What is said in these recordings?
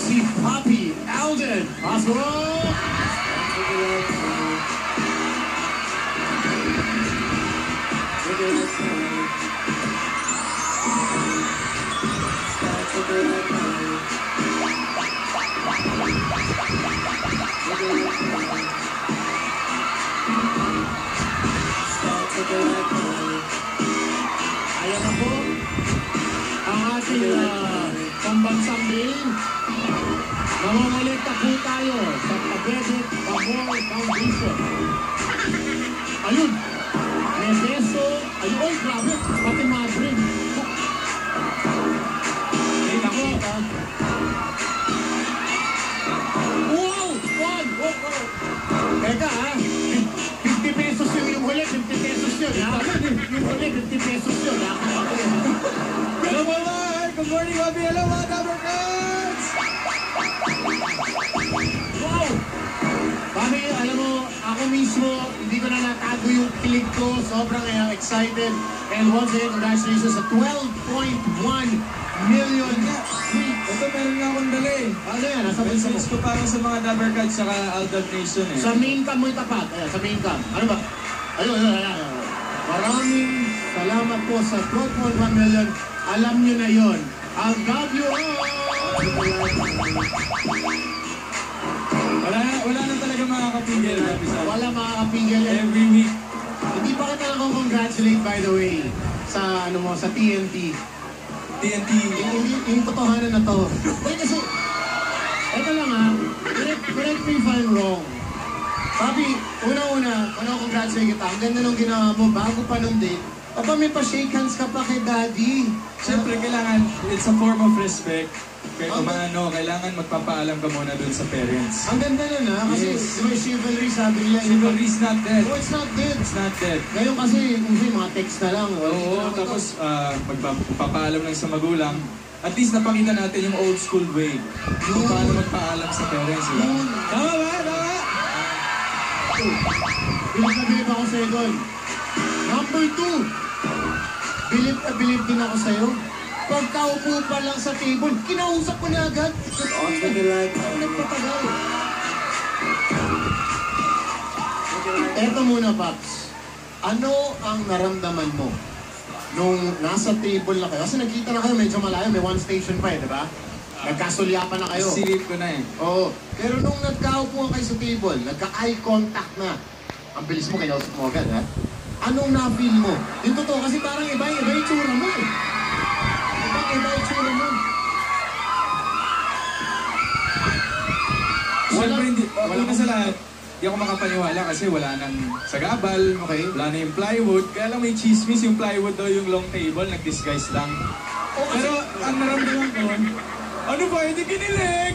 si Poppy Alden. Pasok! Ayan na po ang ating pambansang main. Namamulekta po tayo sa Pabedit Pabor Foundation. Ayun, may beso. Ayun, oy, grabe, pati madre. Ay, nako. Wow! One! Oh. Teka ha, 50 pesos yung huli, 50 pesos yun ha. Yung huli, 50 pesos yun ha. Hello mga! Good morning, Bobby! Hello mga Dabarkats! Wow! Bobby, alam mo, ako mismo, hindi ko na natago yung kilig ko. Sobrang excited. And once again, congratulations sa 12.1 million tweets. Ito, meron nga akong dala eh. Ano yan? Nasa bulsa mo? Message ko para sa mga Dabarkats saka Aldab Nation eh. Sa main cam mo itapat. Ayan, sa main cam. Ano ba? Ayun. Maraming salamat po sa 12.1 million. Alam nyo na yon. I'll love you all! Wala na talaga makakapigil. Wala makakapigil. Every week. Hindi pa kita congratulate by the way sa ano mo sa TNT. TNT. Yung totohanan na to. Wait, kasi eto lang ha. Correct me if I'm wrong. Papi, una congratulate kita. Ang ganda nung ginawa mo bago pa nung date. Papa, may pa-shake hands ka pa kay Daddy. Siyempre, kailangan, it's a form of respect. Kaya kailangan magpapaalam ka muna dun sa parents. Ang ganda nun ha, kasi yes. May chivalry sabi nila. Chivalry is not dead. Oh, it's not dead. It's not dead. Ngayon kasi, mga text na lang. Oo, tapos magpapaalam lang sa magulang. At least napakita natin yung old school way. Kung paano magpaalam sa parents. Diba? Tama ba? Tama? Bilib ako sa'yo doon. Number 2. Bilib din ako sa'yo. Pagkaupo pa lang sa table, kinausap ko na agad. Ako nagpatagal. Eto muna, Paps. Ano ang naramdaman mo nung nasa table na kayo? Kasi nagkita na kayo, medyo malayo, may one station pa eh, di ba? Nagkasulyapan na kayo. Silip ko na eh. Oo. Pero nung nagkaupo kayo sa table, nagka-eye contact na. Ang bilis mo, kinausap mo agad, ha? Anong na-feel mo? Yung totoo, kasi parang iba yung tsura mo eh. Iba yung tsura mo. Siyempre, una sa lahat, hindi ako makapaniwala kasi wala nang sagabal, Okay. Wala na yung plywood. Kaya lang may chismis yung plywood daw yung long table, nag-disguise lang. Pero ang naramdaman ko, ano ba, hindi kinilig?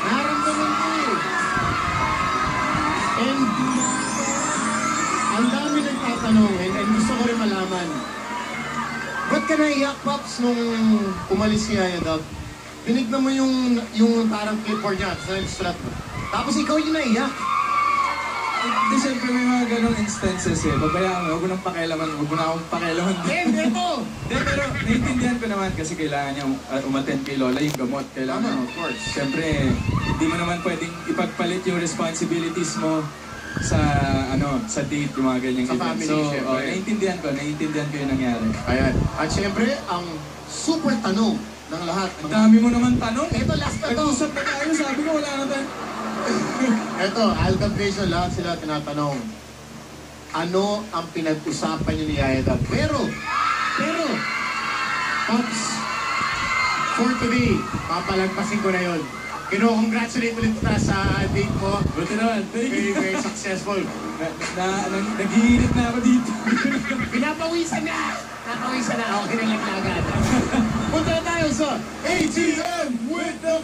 Naramdaman ko eh. And ang dami nagtatanong and gusto ko rin malaman. Ba't ka naiyak, Pops, nung umalis si Yaya Dog? Binignan mo yung parang clipboard niya sa strap mo. Tapos ikaw yung naiyak. Hindi, siyempre may mga ganong instances eh. Babayaan mo, huwag mo nang pakialaman, huwag mo na akong pakialaman. Ito! Hindi, pero naiintindihan ko naman kasi kailangan niya umattend kay Lola yung gamot. Kailangan, of course. Siyempre, hindi mo naman pwedeng ipagpalit yung responsibilities mo sa sa date, yung mga ganyang sa event. family, So, syempre. naiintindihan ko yung nangyari. Ayan. At syempre, ang super tanong ng lahat. Ang dami mo naman tanong. Ito, last na to. Nag-usap na tayo, sabi ko wala na tayo. Ito, Aldab Nation, lahat sila tinatanong. Ano ang pinag-usapan niyo ni Yaya Dab? Pero, Pops, for today, papalagpasin ko na yun. Kino-congratulate ulit kita sa date mo. Buti naman. Very successful. Nag-iinit na ako dito. Pinapawisan na! Napawisan na. Okay na lang agad. Punta na tayo sa ATM with the